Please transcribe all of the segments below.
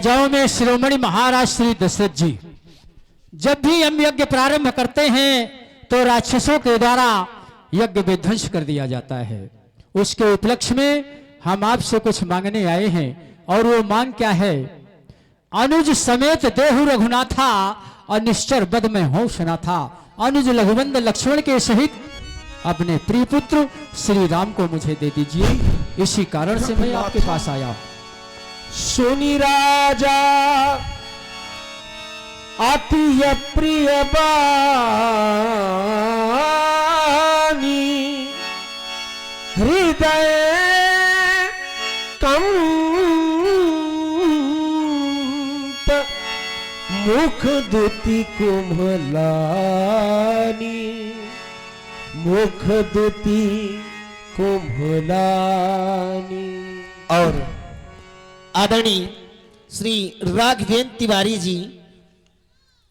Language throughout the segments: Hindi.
जाओ में शिरोमणि महाराज श्री दशरथ जी जब भी हम यज्ञ प्रारंभ करते हैं तो राक्षसों के द्वारा यज्ञ विध्वंस कर दिया जाता है। उसके उपलक्ष्य में हम आपसे कुछ मांगने आए हैं और वो मांग क्या है? अनुज समेत देहु रघुनाथा और निश्चर बद में होशना था। अनुज लघुबंद लक्ष्मण के सहित अपने प्रिय पुत्र श्री राम को मुझे दे दीजिए। इसी कारण से मैं आपके पास आया हूं। सुनी राजा अति प्रिय बानी हृदय कंप मुख दुति कुम्भलानी मुख दुति कुम्भलानी। और आदरणीय श्री राघवेंद्र तिवारी जी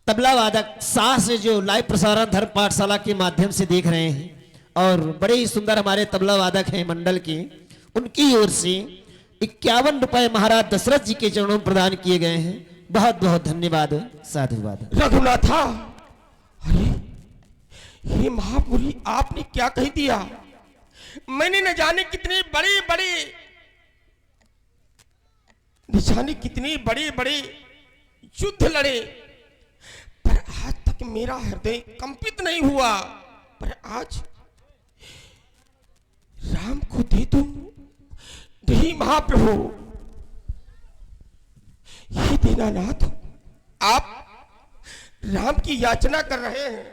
तबला वादक सास से जो लाइव प्रसारण धर्म पाठशाला के माध्यम से देख रहे हैं और बड़े ही सुंदर हमारे तबला वादक हैं मंडल के, उनकी ओर से 51 रुपए महाराज दशरथ जी के चरणों में प्रदान किए गए हैं। बहुत बहुत धन्यवाद, साधुवाद। रघुनाथा, अरे ये महापुरी आपने क्या कह दिया? मैंने न जाने कितने बड़े बड़े निशाने कितने बड़े बड़े युद्ध लड़े, पर आज तक मेरा हृदय कंपित नहीं हुआ। पर आज राम को दे दूं? नहीं महाप्रभु, ये दीनानाथ आप राम की याचना कर रहे हैं।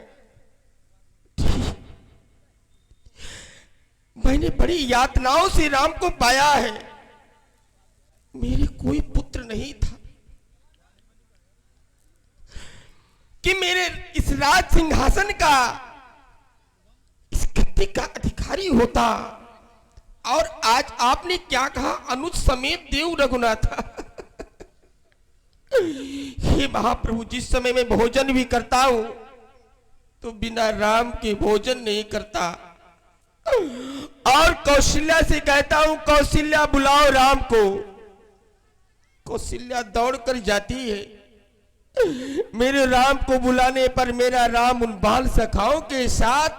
मैंने बड़ी यातनाओं से राम को पाया है। मेरे कोई पुत्र नहीं था कि मेरे इस राज सिंहासन का, इस गद्दी का अधिकारी होता। और आज आपने क्या कहा? अनुज समेत देव रघुनाथा। हे महाप्रभु, जिस समय मैं भोजन भी करता हूं तो बिना राम के भोजन नहीं करता। और कौशल्या से कहता हूं, कौशल्या बुलाओ राम को। कौशल्या दौड़ कर जाती है। मेरे राम को बुलाने पर मेरा राम उन बाल सखाओं के साथ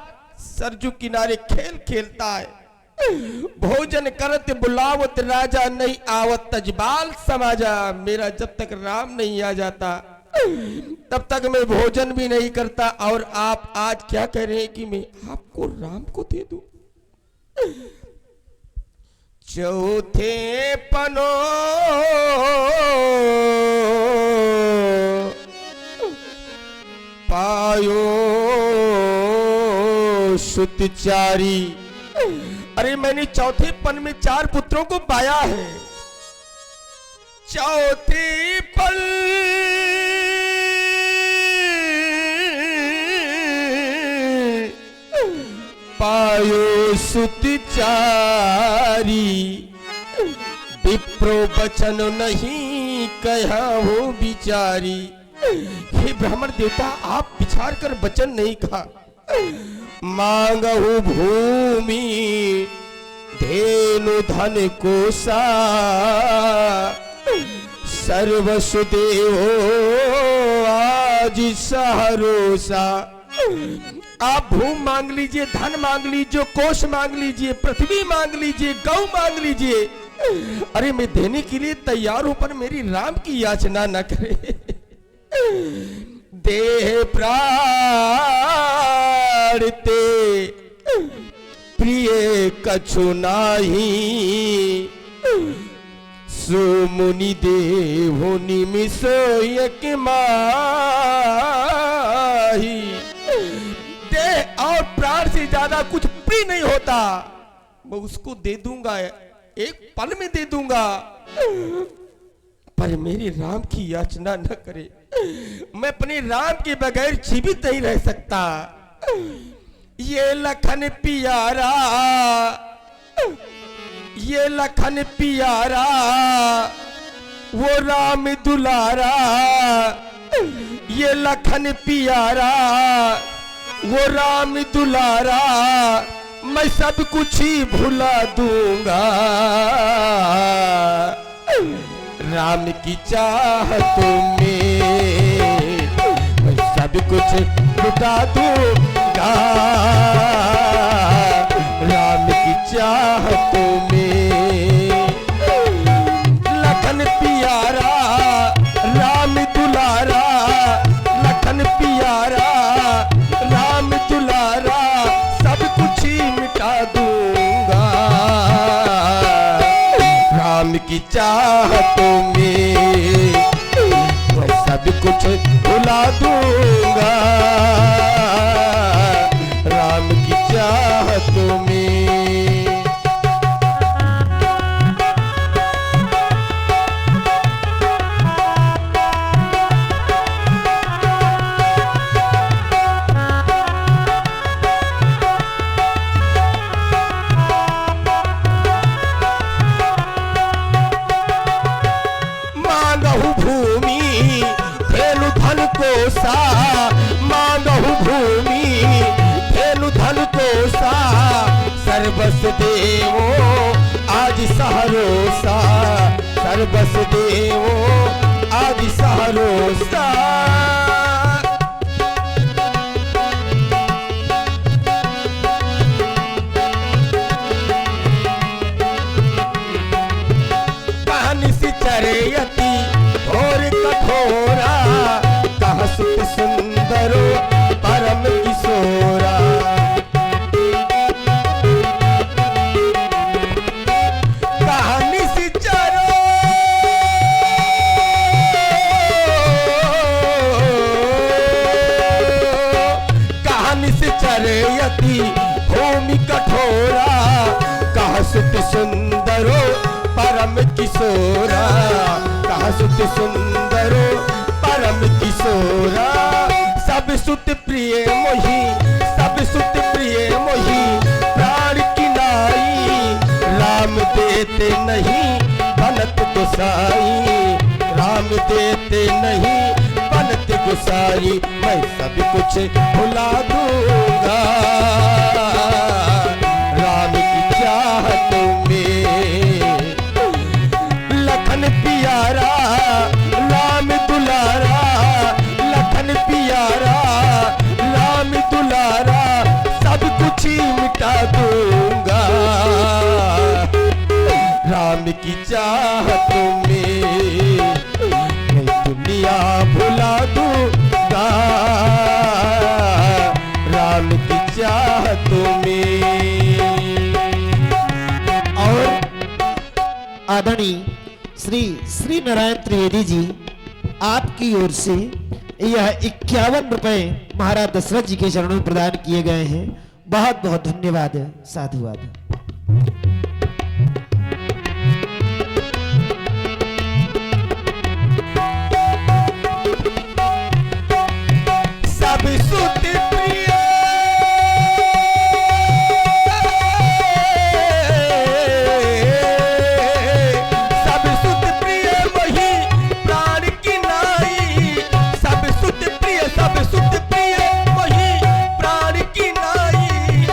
सरजू किनारे खेल खेलता है। भोजन करत बुलावत राजा नहीं आवत तजबाल समाजा। मेरा जब तक राम नहीं आ जाता तब तक मैं भोजन भी नहीं करता। और आप आज क्या कह रहे हैं कि मैं आपको राम को दे दूं? चौथे पनो पायो सुतचारी। अरे मैंने चौथे पन में 4 पुत्रों को पाया है। चौथे पल पायो सुतचारी। विप्रो बचन नहीं कहा हो बिचारी। हे ब्राह्मण देवता, आप विचार कर वचन नहीं कहा। मांगहु भूमि धेनु धन कोसा सर्वस्व देवो आज सहरोसा। आप भूमि मांग लीजिए, धन मांग लीजिए, कोष मांग लीजिए, पृथ्वी मांग लीजिए, गौ मांग लीजिए। अरे मैं देने के लिए तैयार हूं, पर मेरी राम की याचना न करे। देह प्राणते प्रिय कछु नाही। सुमुनि देवो निमिषो यक माही। देह और प्राण से ज्यादा कुछ प्रिय नहीं होता। मैं उसको दे दूंगा, एक पल में दे दूंगा, पर मेरे राम की याचना न करे। मैं अपने राम के बगैर जीवित नहीं रह सकता। ये लखन पियारा, ये लखन पियारा, वो राम दुलारा। ये लखन पियारा, वो राम दुलारा। मैं सब कुछ ही भुला दूंगा। राम की चाहतों में मैं सब कुछ लुटा दूंगा। राम की चाहतों में लखन प्यारा राम दुलारा, लखन प्यारा राम दुलारा, सब कुछ ही मिटा दूंगा। राम की चाहतों में मैं सब कुछ भुला दूंगा। राम की चाहतों में मांगहु भूमि धेनु धन कोसा, मांगहु भूमि धेनु धन कोसा, सर्वस देवो आज सहरोसा, सर्वस देवो आज सहरोसा। कहानी सी चरेयती और कठोरा, कहा सुत सुंदरो परम किशोरा। कहानी सी चरो कहानी सी चरेयती भूमि कठोरा, कहा सुत सुंदरो परम किशोरा, कहा सुत सुंदरो परम किशोरा। सब सुत प्रिय मोही, सब सुत प्रिय मोही, प्राण की नाई, राम देते नहीं बनत गोसाई, राम देते नहीं बनत गोसाई। मैं सब कुछ भुला दूंगा। राम की चाहतों में लखन प्यारा राम दुलारा, लखन प्यारा राम दुलारा, सब कुछ ही मिटा दूंगा। राम की चाहतों में मैं दुनिया भुला दूंगा। राम की चाहतों में। और आदरणीय श्री श्री नारायण त्रिवेदी जी, आपकी ओर से यह 51 रुपए महाराज दशरथ जी के चरणों में प्रदान किए गए हैं। बहुत बहुत धन्यवाद, साधुवाद। सब सुत प्रिय सब सुत प्रिय वही प्राण की नाई, सब सुत प्रिय सब सुत प्रिय वही प्राण की नाई।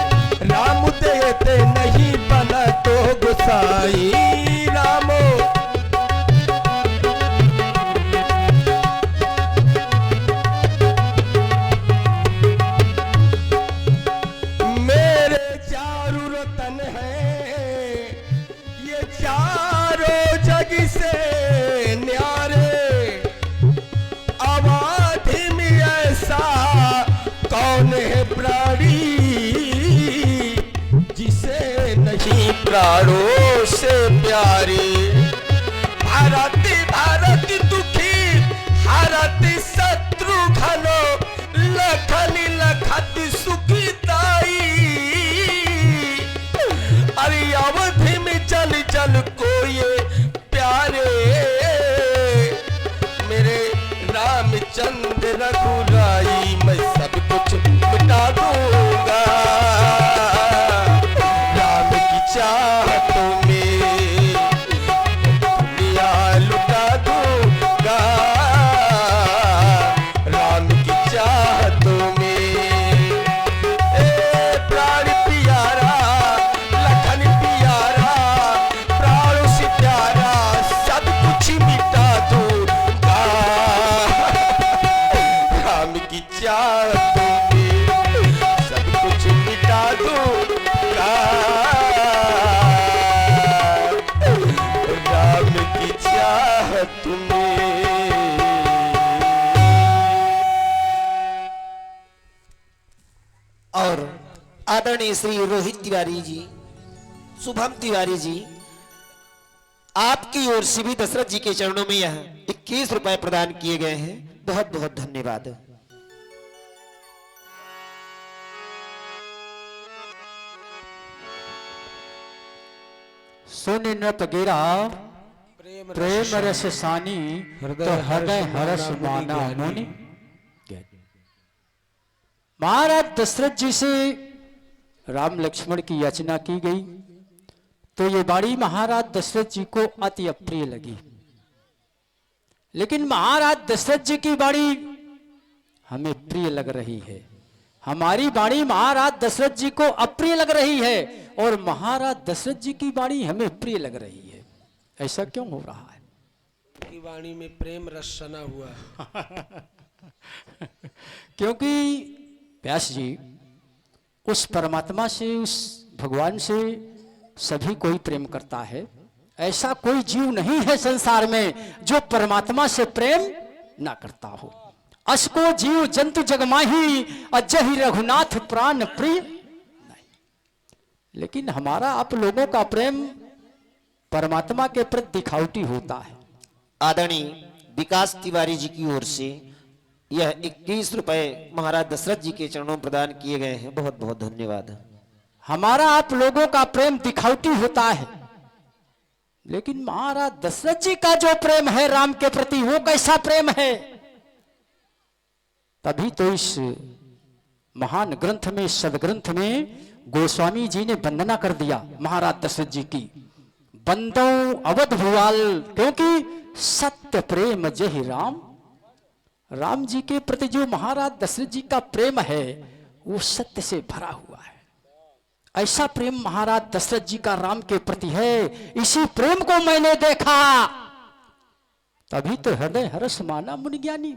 राम देते नहीं बना तो गुसाई, रामो मेरे चारों रतन हैं, ये चारों जग से न्यारे। अवधि में ऐसा कौन है प्राणी, जिसे नहीं प्राणों से प्यारे। भारत भारत दुखी भारत शत्रु घनो, लखन लखत सुखी ताई। अरे अवधि में जल जल को ये प्यारे, मेरे रामचंद्र रघुराई। मैं सब कुछ मिटा दूंगा। राम की चाहतों में दुनिया लुटा दूंगा। राम की चाहतों में प्राण प्यारा लखन प्यारा, प्राणों से प्यारा, सब कुछ मिटा और आदरणीय श्री रोहित तिवारी जी, शुभम तिवारी जी, आपकी ओर से भी दशरथ जी के चरणों में यह 21 रुपए प्रदान किए गए हैं। बहुत बहुत धन्यवाद। सुन नृत गिरा प्रेम रस सानी, तो हृदय हरस माना मुनि। महाराज दशरथ जी से राम लक्ष्मण की याचना की गई तो ये बाणी महाराज दशरथ जी को अति अप्रिय लगी। लेकिन महाराज दशरथ जी की बाणी हमें प्रिय लग रही है, हमारी बाणी महाराज दशरथ जी को अप्रिय लग रही है और महाराज दशरथ जी की बाणी हमें प्रिय लग रही है। ऐसा क्यों हो रहा है? की वाणी में प्रेम रस सना हुआ है। क्योंकि व्यास जी उस परमात्मा से, उस भगवान से सभी कोई प्रेम करता है। ऐसा कोई जीव नहीं है संसार में जो परमात्मा से प्रेम ना करता हो। असको जीव जंतु जगमाही, अजहि रघुनाथ प्राण प्रिय नहीं। लेकिन हमारा आप लोगों का प्रेम परमात्मा के प्रति दिखावटी होता है। आदरणीय विकास तिवारी जी की ओर से यह 21 रुपए महाराज दशरथ जी के चरणों में प्रदान किए गए हैं। बहुत बहुत धन्यवाद। हमारा आप लोगों का प्रेम दिखावटी होता है, लेकिन महाराज दशरथ जी का जो प्रेम है राम के प्रति, वो कैसा प्रेम है? तभी तो इस महान ग्रंथ में, सदग्रंथ में गोस्वामी जी ने वंदना कर दिया महाराज दशरथ जी की। बंदो अवध भुआल, क्योंकि सत्य प्रेम जहि राम। राम जी के प्रति जो महाराज दशरथ जी का प्रेम है वो सत्य से भरा हुआ है। ऐसा प्रेम महाराज दशरथ जी का राम के प्रति है। इसी प्रेम को मैंने देखा, तभी तो हृदय हरस माना मुनि ज्ञानी।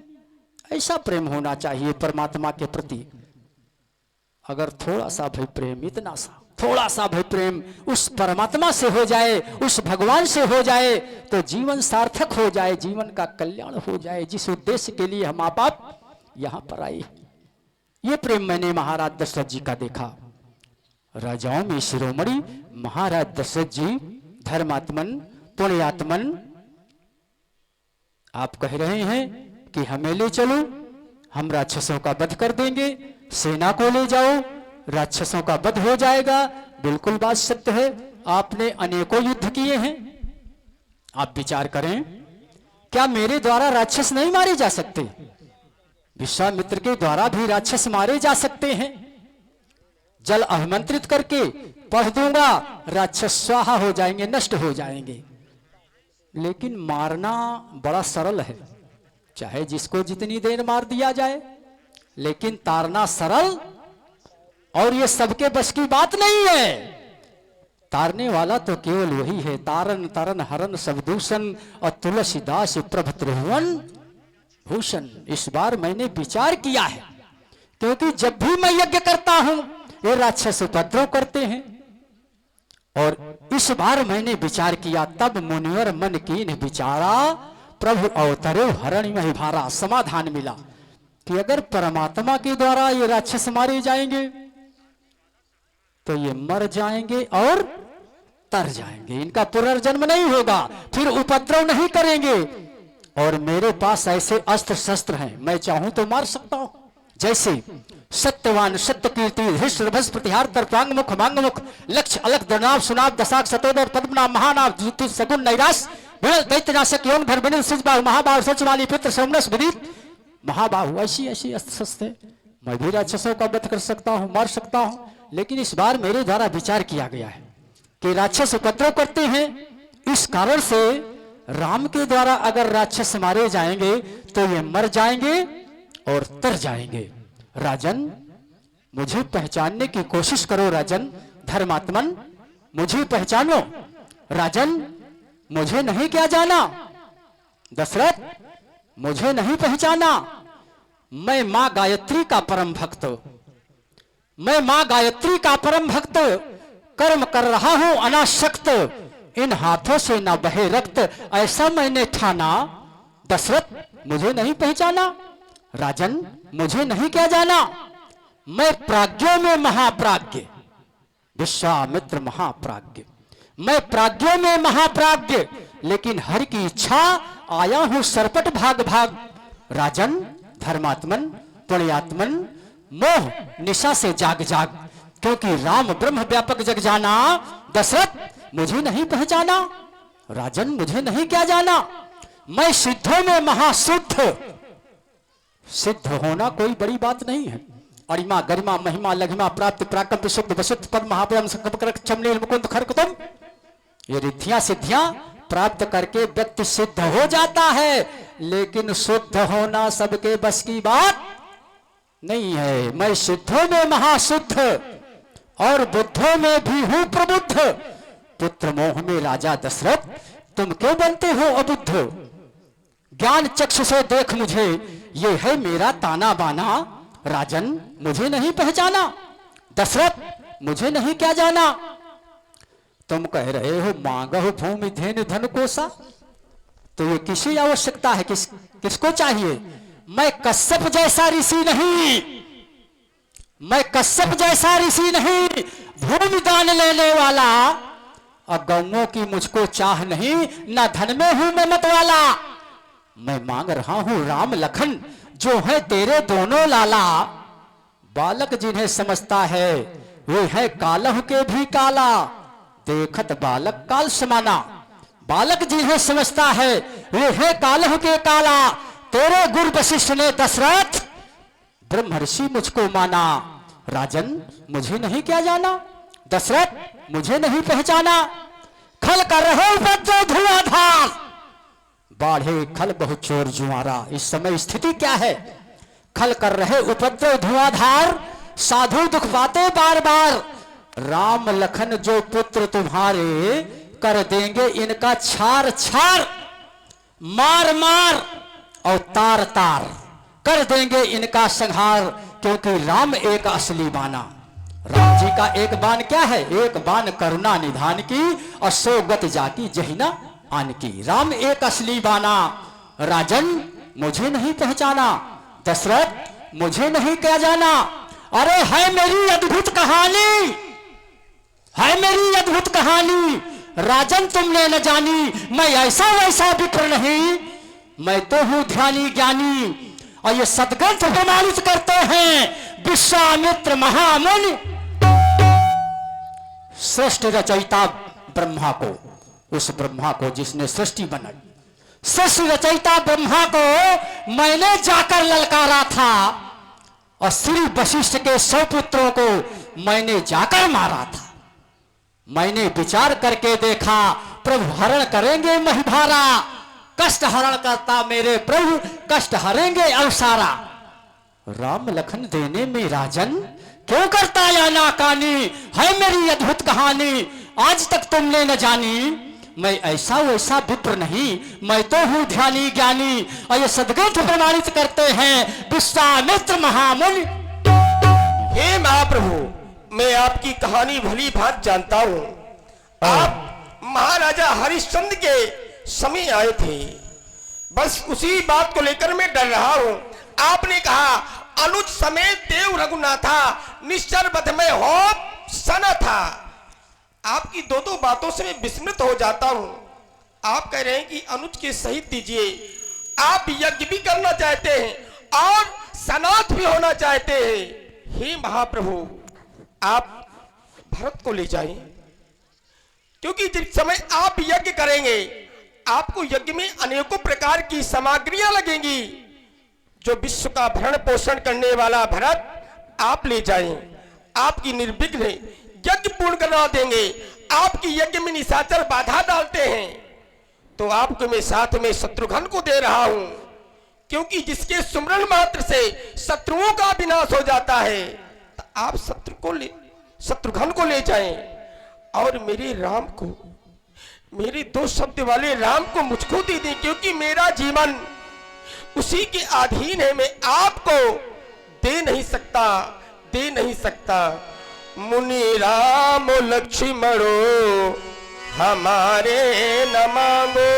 ऐसा प्रेम होना चाहिए परमात्मा के प्रति। अगर थोड़ा सा भी प्रेम, इतना सा थोड़ा सा भी प्रेम उस परमात्मा से हो जाए, उस भगवान से हो जाए, तो जीवन सार्थक हो जाए, जीवन का कल्याण हो जाए, जिस उद्देश्य के लिए हम आप यहां पर आए। ये प्रेम मैंने महाराज दशरथ जी का देखा। राजाओं में शिरोमणि महाराज दशरथ जी धर्मात्मन, पुण्यात्मन। आप कह रहे हैं कि हमें ले चलो, हम राक्षसों का वध कर देंगे, सेना को ले जाओ, राक्षसों का वध हो जाएगा। बिल्कुल बात सत्य है। आपने अनेकों युद्ध किए हैं। आप विचार करें, क्या मेरे द्वारा राक्षस नहीं मारे जा सकते? विश्वामित्र के द्वारा भी राक्षस मारे जा सकते हैं। जल आमंत्रित करके पढ़ दूंगा, राक्षस स्वाहा हो जाएंगे, नष्ट हो जाएंगे। लेकिन मारना बड़ा सरल है, चाहे जिसको जितनी देर मार दिया जाए, लेकिन तारना सरल और ये सबके बस की बात नहीं है। तारने वाला तो केवल वही है। तारन तरन हरन सब दूषण, और तुलसीदास प्रभ त्रिभुवन भूषण। इस बार मैंने विचार किया है, क्योंकि जब भी मैं यज्ञ करता हूं ये राक्षस उपद्रव करते हैं। और इस बार मैंने विचार किया, तब मुनिवर मन कीन विचारा, प्रभु अवतरे हरण में भारा। समाधान मिला कि अगर परमात्मा के द्वारा ये राक्षस मारे जाएंगे तो ये मर जाएंगे और तर जाएंगे, इनका पुनर्जन्म नहीं होगा, फिर उपद्रव नहीं करेंगे। और मेरे पास ऐसे अस्त्र शस्त्र हैं, मैं चाहूं तो मार सकता हूं। जैसे सत्यवान, सत्य कीर्ति, हृष्ट भस प्रतिहार, तर्पांग मुख, मांग मुख, लक्ष्य अलग दनाव, सुनाव, दशाक, सतोदर, पद्मनाभ, महानाव, ज्योति, सगुन, नैरास, विरल, दैत्यनाशक, योग, धर्मिण, सिजबाहु, महाबाहु, सचवाली, पितृ, सोमनस, विदित, महाबाहु। ऐसी ऐसी अस्त्र शस्त्र है, मैं भी राक्षसों का वध कर सकता हूं, मार सकता हूं। लेकिन इस बार मेरे द्वारा विचार किया गया है कि राक्षस उपद्रव करते हैं, इस कारण से राम के द्वारा अगर राक्षस मारे जाएंगे तो ये मर जाएंगे और तर जाएंगे। राजन, मुझे पहचानने की कोशिश करो। राजन धर्मात्मन, मुझे पहचानो। राजन, मुझे नहीं क्या जाना? दशरथ, मुझे नहीं पहचाना? मैं मां गायत्री का परम भक्त, मैं मां गायत्री का परम भक्त, कर्म कर रहा हूं अनासक्त, इन हाथों से ना बहे रक्त, ऐसा मैंने ठाना। दशरथ मुझे नहीं पहचाना? राजन मुझे नहीं क्या जाना? मैं प्राज्ञों में महाप्राज्ञ, विश्वामित्र महाप्राज्ञ, मैं प्राज्ञों में महाप्राज्ञ, लेकिन हर की इच्छा आया हूं सरपट भाग भाग। राजन धर्मात्मन पुण्यात्मन मोह निशा से जाग जाग, क्योंकि राम ब्रह्म व्यापक जग जाना। दशरथ मुझे नहीं पहचाना? राजन मुझे नहीं क्या जाना? मैं सिद्धों में महासिद्ध, सिद्ध होना कोई बड़ी बात नहीं है। अरिमा गरिमा महिमा लघिमा प्राप्त प्राकंप शुद्ध वसुद्ध पद महाब्रह्म संकल्प चमनील मुकुंद खरकुतम, ये रिद्धियां सिद्धियां प्राप्त करके व्यक्ति सिद्ध हो जाता है, लेकिन शुद्ध होना सबके बस की बात नहीं है। मैं सिद्धों में महासिद्ध और बुद्धों में भी हूं प्रबुद्ध। पुत्र मोह में राजा दशरथ तुम क्यों बनते हो अबुद्ध? ज्ञान चक्षु से देख मुझे, ये है मेरा ताना बाना। राजन मुझे नहीं पहचाना? दशरथ मुझे नहीं क्या जाना? तुम कह रहे हो मांगो भूमि धेनु धन कोसा, तो ये किसी आवश्यकता है? किसको चाहिए? मैं कश्यप जैसा ऋषि नहीं, मैं कश्यप जैसा ऋषि नहीं, भूमि दान लेने वाला। और गौओं की मुझको चाह नहीं, ना धन में हूं मैं मत वाला। मैं मांग रहा हूं राम लखन, जो है तेरे दोनों लाला। बालक जिन्हें समझता है वे है कालह के भी काला, देखत बालक काल समाना। बालक जिन्हें समझता है वे है कालह के काला। तेरे गुरु वशिष्ठ ने दशरथ ब्रह्म ऋषि मुझको माना। राजन मुझे नहीं क्या जाना? दशरथ मुझे नहीं पहचाना? खल कर रहे उपद्रव धुआंधार, बाढ़े खल बहुत चोर जुआरा। इस समय स्थिति क्या है? खल कर रहे उपद्रव धुआंधार, साधु दुख पाते बार बार। राम लखन जो पुत्र तुम्हारे, कर देंगे इनका छार छार, मार मार और तार तार कर देंगे इनका संहार। क्योंकि राम एक असली बाना। राम जी का एक बाण क्या है? एक बाण करुणा निधान की, और सो गत जाकी जहिना आन की। राम एक असली बाना। राजन मुझे नहीं पहचाना? दशरथ मुझे नहीं क्या जाना? अरे है मेरी अद्भुत कहानी, है मेरी अद्भुत कहानी। राजन तुमने न जानी, मैं ऐसा वैसा विप्र नहीं, मैं तो हूं ध्यानी ज्ञानी। और ये सदग्रंथ प्रमाणित करते हैं विश्वामित्र महामुनि, सृष्टि रचयिता ब्रह्मा को, उस ब्रह्मा को जिसने सृष्टि बनाई, सृष्टि रचयिता ब्रह्मा को मैंने जाकर ललकारा था। और श्री वशिष्ठ के 100 पुत्रों को मैंने जाकर मारा था। मैंने विचार करके देखा प्रभु हरण करेंगे महिभारा, कष्ट हरण करता मेरे प्रभु कष्ट हरेंगे अवसारा। राम लखन देने में राजन क्यों करता या नाकानी, है मेरी अद्भुत कहानी आज तक तुमने न जानी। मैं ऐसा वैसा विप्र नहीं, मैं तो हूं ध्यानी ज्ञानी। और ये सदग्रंथ प्रमाणित करते हैं विश्वामित्र महामुनि। हे महाप्रभु, मैं आपकी कहानी भली भांति जानता हूं। आप महाराजा हरिश्चंद्र के समय आए थे, बस उसी बात को लेकर मैं डर रहा हूं। आपने कहा अनुज समेत देव रघुनाथा, निश्चर बध में हो सना था। आपकी दो बातों से मैं विस्मृत हो जाता हूं। आप कह रहे हैं कि अनुज के सहित दीजिए, आप यज्ञ भी करना चाहते हैं और सनाथ भी होना चाहते हैं। हे महाप्रभु, आप भरत को ले जाएं, क्योंकि जिस समय आप यज्ञ करेंगे आपको यज्ञ में अनेकों प्रकार की सामग्रियां लगेंगी। जो विश्व का भरण पोषण करने वाला भरत आप ले जाएं, आपकी निर्विघ्न यज्ञ पूर्ण करवा देंगे। आपकी यज्ञ में निशाचर बाधा डालते हैं तो आपको मैं साथ में शत्रुघ्न को दे रहा हूं, क्योंकि जिसके सुमरन मात्र से शत्रुओं का विनाश हो जाता है। तो आप शत्रुघ्न को ले जाएं और मेरे राम को, मेरे 2 शब्द वाले राम को मुझको दे दें, क्योंकि मेरा जीवन उसी के अधीन है। मैं आपको दे नहीं सकता। मुनि राम लक्ष्मणो हमारे न मांगो,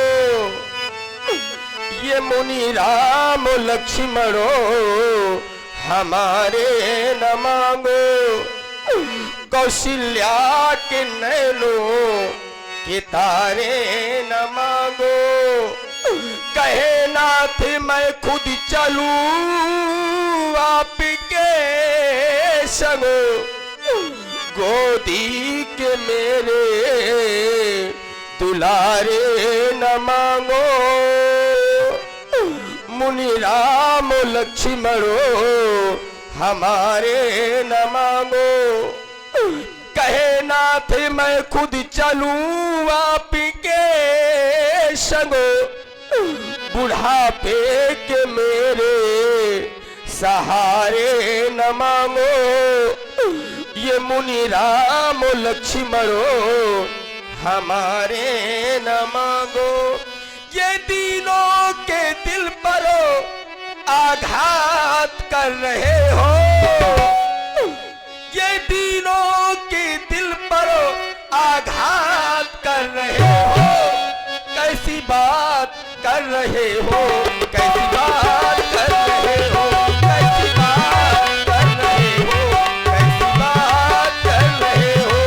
ये मुनि राम लक्ष्मणो हमारे न मांगो, कौशल्या के नैनों के तारे न मांगो। कहे नाथ मैं खुद चलूं आपके संग, गोदी के मेरे दुलारे न मांगो। मुनि राम लक्ष्मणो हमारे न मांगो, कहे नाथ मैं खुद चलूं आपके संग, बुढ़ापे के मेरे सहारे न मांगो। ये मुनि राम लक्ष्मणो हमारे न मांगो। ये दीनों के दिल पर आघात कर रहे हो, ये दीनों के दिल पर आघात कर रहे हो। कैसी बात कर रहे हो, कैसी बात कर रहे हो, कैसी बात कर रहे हो, कैसी बात कर रहे हो।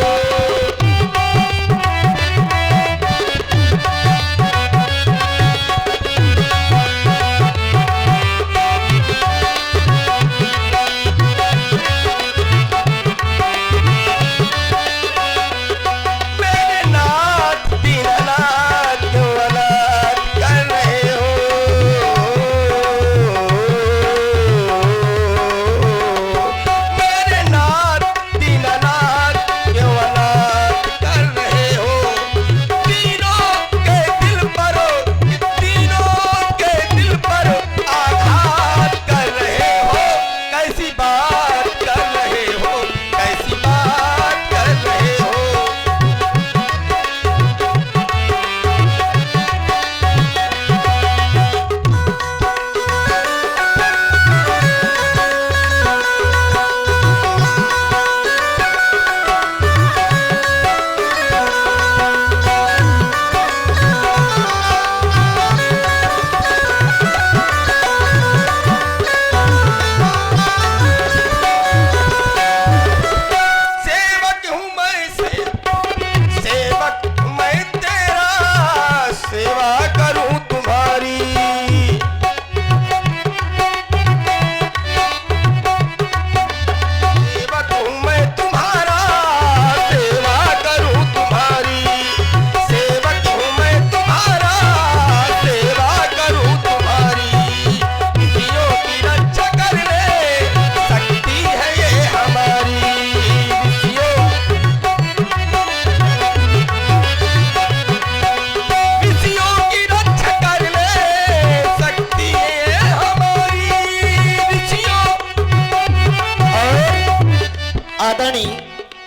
आदरणीय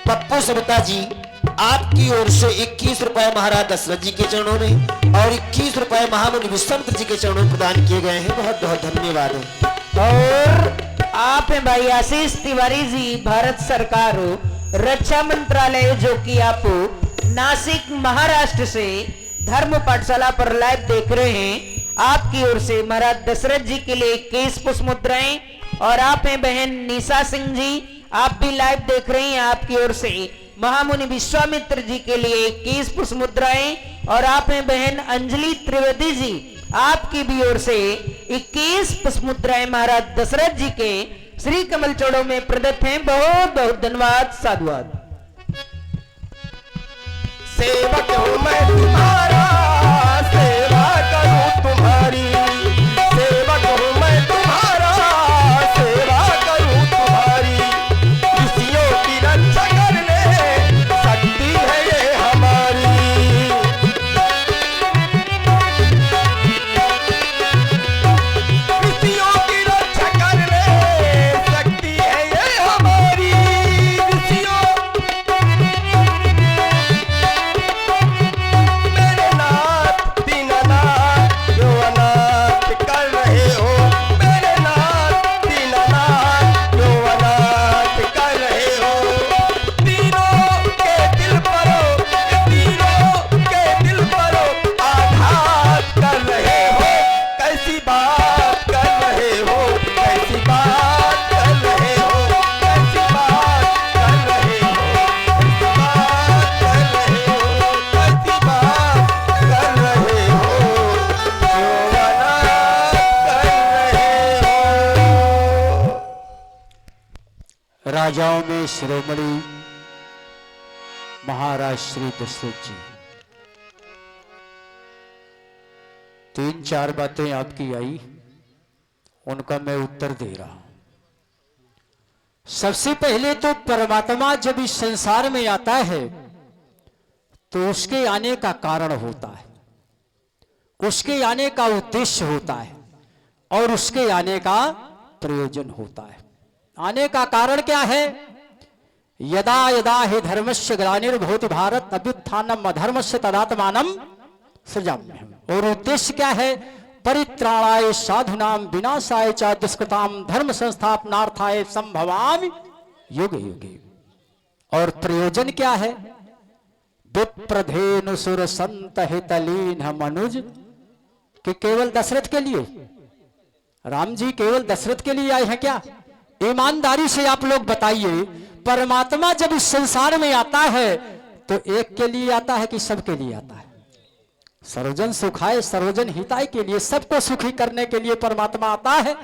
पप्पू सविता जी आपकी ओर से 21 रुपए महाराज दशरथ जी के चरणों में और 21 रुपए महामुनि विश्वामित्र जी के चरणों में प्रदान किए गए हैं। बहुत बहुत धन्यवाद। और आप हैं भाई आशीष तिवारी जी, भारत सरकार रक्षा मंत्रालय, जो कि आप नासिक महाराष्ट्र से धर्म पाठशाला पर लाइव देख रहे हैं। आपकी ओर से महाराज दशरथ जी के लिए 21 पुष्प मुद्राएं। और आप हैं बहन निशा सिंह जी, आप भी लाइव देख रही हैं। आपकी ओर से महामुनि विश्वामित्र जी के लिए 21 पुष्प मुद्राएं। और आप हैं बहन अंजलि त्रिवेदी जी, आपकी भी ओर से 21 पुष्प मुद्राएं महाराज दशरथ जी के श्री कमल चौड़ों में प्रदत्त हैं। बहुत बहुत धन्यवाद, साधुवाद। सेवक हूँ मैं तुम्हारा, सेवा करूँ तुम्हारी, सेवक हूँ मैं तुम्हारा, सेवा करूँ तुम्हारी। ऋषियों की रक्षा करने शक्ति है ये हमारी। ऋषियों की रक्षा करने शक्ति है ये हमारी। ऋषियों राजाओं में शिरोमणि महाराज श्री दशरथ जी। 3-4 बातें आपकी आई, उनका मैं उत्तर दे रहा हूं। सबसे पहले तो परमात्मा जब इस संसार में आता है तो उसके आने का कारण होता है, उसके आने का उद्देश्य होता है और उसके आने का प्रयोजन होता है। आने का कारण क्या है? यदा यदा हि धर्मस्य ग्लानिर्भवति भारत अभ्युत्थानम अधर्मस्य तदात्मानं सृजाम्यहम्। और उद्देश्य क्या है? परित्राणाय साधुनां विनाशाय च दुष्कृतां धर्म संस्थापनार्थाय संभवामि युगे युगे। और प्रयोजन क्या है? विप्रधेनु सुर संत हितलीन मनुज। कि केवल दशरथ के लिए? राम जी केवल दशरथ के लिए आए हैं क्या? ईमानदारी से आप लोग बताइए, परमात्मा जब इस संसार में आता है तो एक के लिए आता है कि सबके लिए आता है? सर्वजन सुखाय सर्वजन हिताय के लिए, सबको सुखी करने के लिए परमात्मा आता है।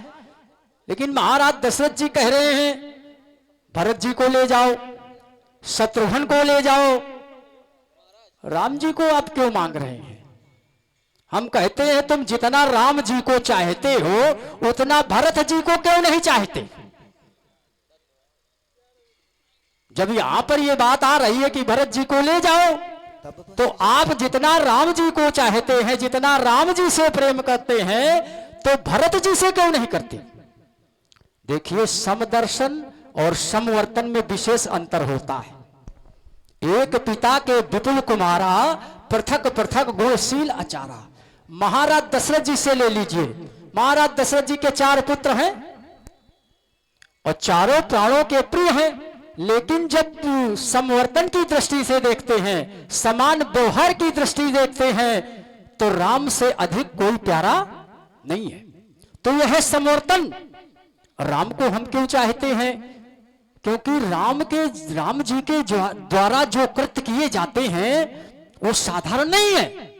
लेकिन महाराज दशरथ जी कह रहे हैं भरत जी को ले जाओ, शत्रुघ्न को ले जाओ, राम जी को आप क्यों मांग रहे हैं? हम कहते हैं तुम जितना राम जी को चाहते हो उतना भरत जी को क्यों नहीं चाहते? जब यहां पर यह बात आ रही है कि भरत जी को ले जाओ, तो आप जितना राम जी को चाहते हैं, जितना राम जी से प्रेम करते हैं, तो भरत जी से क्यों नहीं करते? देखिए, समदर्शन और समवर्तन में विशेष अंतर होता है। एक पिता के विपुल कुमारा, पृथक पृथक गुणशील आचारा। महाराज दशरथ जी से ले लीजिए। महाराज दशरथ जी के 4 पुत्र हैं और चारों प्राणों के प्रिय हैं, लेकिन जब समवर्तन की दृष्टि से देखते हैं, समान व्यवहार की दृष्टि देखते हैं, तो राम से अधिक कोई प्यारा नहीं है। तो यह है समवर्तन। राम को हम क्यों चाहते हैं? क्योंकि राम जी के द्वारा जो कृत्य किए जाते हैं वो साधारण नहीं है।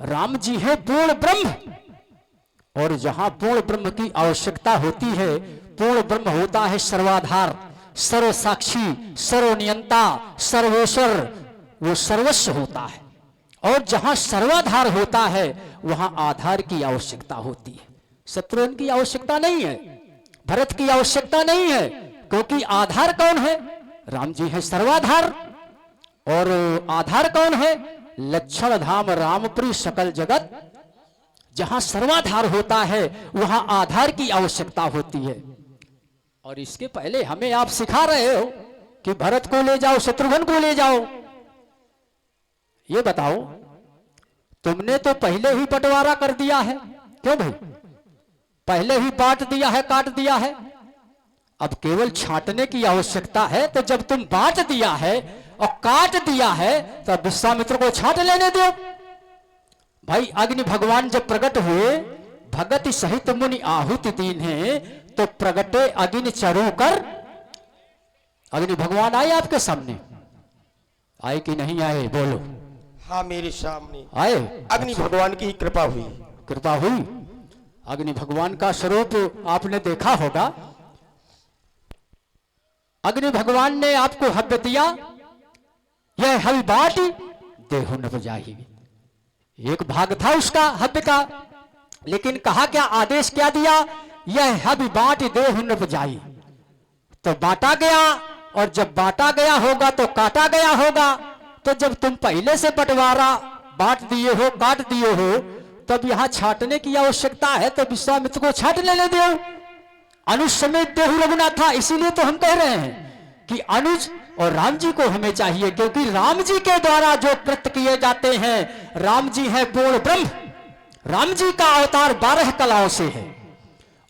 राम जी है पूर्ण ब्रह्म, और जहां पूर्ण ब्रह्म की आवश्यकता होती है, पूर्ण ब्रह्म होता है सर्वाधार, सर्व साक्षी, सर्वनियंता, सर्वेश्वर, वो सर्वस्व होता है। और जहां सर्वाधार होता है वहां आधार की आवश्यकता होती है। शत्रुघ्न की आवश्यकता नहीं है, भरत की आवश्यकता नहीं है, क्योंकि आधार कौन है? राम जी है सर्वाधार। और आधार कौन है? लक्षण धाम रामप्रिय सकल जगत। जहां सर्वाधार होता है वहां आधार की आवश्यकता होती है। और इसके पहले हमें आप सिखा रहे हो कि भरत को ले जाओ, शत्रुघ्न को ले जाओ। ये बताओ, तुमने तो पहले ही बंटवारा कर दिया है। क्यों भाई? पहले ही बांट दिया है, काट दिया है। अब केवल छांटने की आवश्यकता है। तो जब तुम बांट दिया है और काट दिया है तो विश्वामित्र को छांट लेने दो। भाई, अग्नि भगवान जब प्रकट हुए, भगत सहित मुनि आहुति दीन है, तो प्रगटे अग्नि चरू कर। अग्नि भगवान आए आपके सामने? आए कि नहीं आए? बोलो। हाँ, मेरे सामने आए। अग्नि भगवान की कृपा हुई। कृपा हुई। अग्नि भगवान का स्वरूप आपने देखा होगा। अग्नि भगवान ने आपको हव्य दिया, यह हवि बाट देहु न बजाही। एक भाग था उसका हव्य का, लेकिन कहा क्या? आदेश क्या दिया? यह हवि बाट देहु न बजाही। तो बांटा गया, और जब बांटा गया होगा तो काटा गया होगा। तो जब तुम पहले से बंटवारा बांट दिए हो, काट दिए हो, तब यहां छांटने की आवश्यकता है, तो विश्वामित्र को छांट लेने दो। अनुज समेत देहु रघुनाथा। इसीलिए तो हम कह रहे हैं कि अनुज और राम जी को हमें चाहिए, क्योंकि राम जी के द्वारा जो कृत्य किए जाते हैं, राम जी है पूर्ण ब्रह्म। राम जी का अवतार 12 कलाओं से है,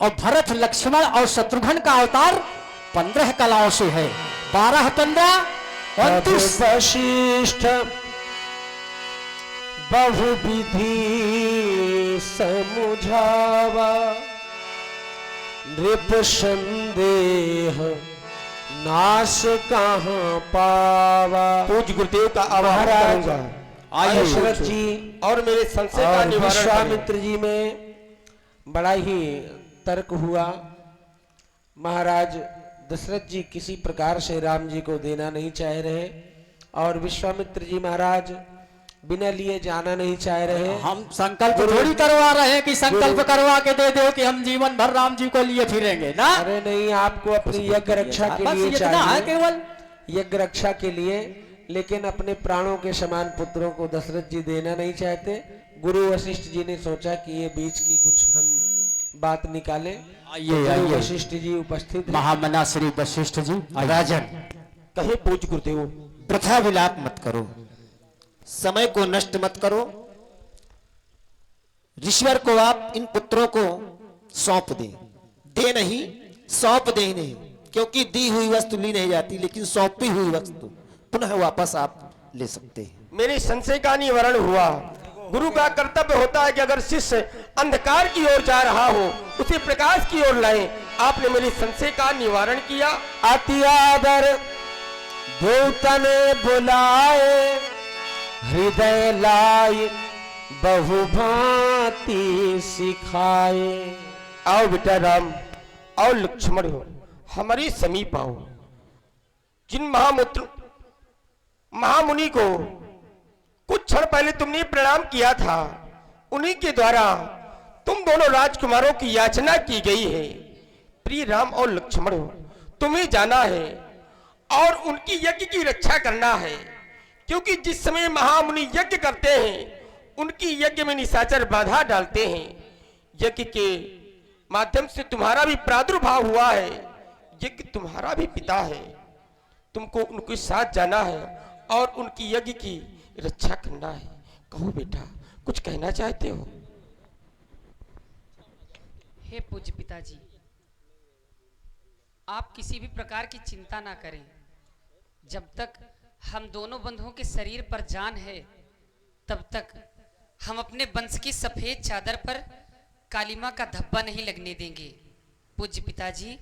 और भरत, लक्ष्मण और शत्रुघ्न का अवतार 15 कलाओं से है। 12, 15, 29। वशिष्ठ बहुविधि समुझावा, नृप संदेह नाश कहाँ पावा। पूज गुरुदेव का आभार करूंगा। आइए दशरथ जी और मेरे संशय का निवारण। विश्वामित्र जी में बड़ा ही तर्क हुआ। महाराज दशरथ जी किसी प्रकार से राम जी को देना नहीं चाह रहे और विश्वामित्र जी महाराज बिना लिए जाना नहीं चाह रहे। हम संकल्प थोड़ी करवा रहे हैं कि संकल्प करवा के दे दो कि हम जीवन भर राम जी को लिए फिरेंगे ना। अरे नहीं, आपको अपनी यज्ञ रक्षा के बस लिए इतना है चाहिए, केवल यज्ञ रक्षा के लिए, लेकिन अपने प्राणों के समान पुत्रों को दशरथ जी देना नहीं चाहते। गुरु वशिष्ठ जी ने सोचा कि ये बीच की कुछ हम बात निकालें। आइए गुरु आइए वशिष्ठ जी उपस्थित हैं। महामना श्री वशिष्ठ जी आइए। राजन, कहे पूज गुरुदेव। वृथा विलाप मत करो, समय को नष्ट मत करो। ऋषिवर को आप इन पुत्रों को सौंप दें, दे नहीं सौंप दे नहीं, क्योंकि दी हुई वस्तु ली नहीं जाती, लेकिन सौंपी हुई वस्तु पुनः वापस आप ले सकते हैं। मेरे संशय का निवारण हुआ। गुरु का कर्तव्य होता है कि अगर शिष्य अंधकार की ओर जा रहा हो उसे प्रकाश की ओर लाए। आपने मेरे संशय का निवारण किया। अति आदर देवतन बुलाए, हृदय लाए बहुभांति सिखाए। आओ बेटा राम, आओ लक्ष्मण हो, हमारे समीप आओ। जिन महामुनि को कुछ क्षण पहले तुमने प्रणाम किया था, उन्हीं के द्वारा तुम दोनों राजकुमारों की याचना की गई है। प्रिय राम और लक्ष्मण हो, तुम्हें जाना है और उनकी यज्ञ की रक्षा करना है, क्योंकि जिस समय महामुनि यज्ञ करते हैं उनकी यज्ञ में निशाचर बाधा डालते हैं। यज्ञ के माध्यम से तुम्हारा भी प्रादुर्भाव हुआ है, यज्ञ तुम्हारा भी पिता है। तुमको उनके साथ जाना है और उनकी यज्ञ की रक्षा करना है। कहो बेटा, कुछ कहना चाहते हो? हे पूज्य पिताजी, आप किसी भी प्रकार की चिंता ना करें। जब तक हम दोनों बंधुओं के शरीर पर जान है, तब तक हम अपने वंश की सफेद चादर पर कालिमा का धब्बा नहीं लगने देंगे। पूज्य पिताजी,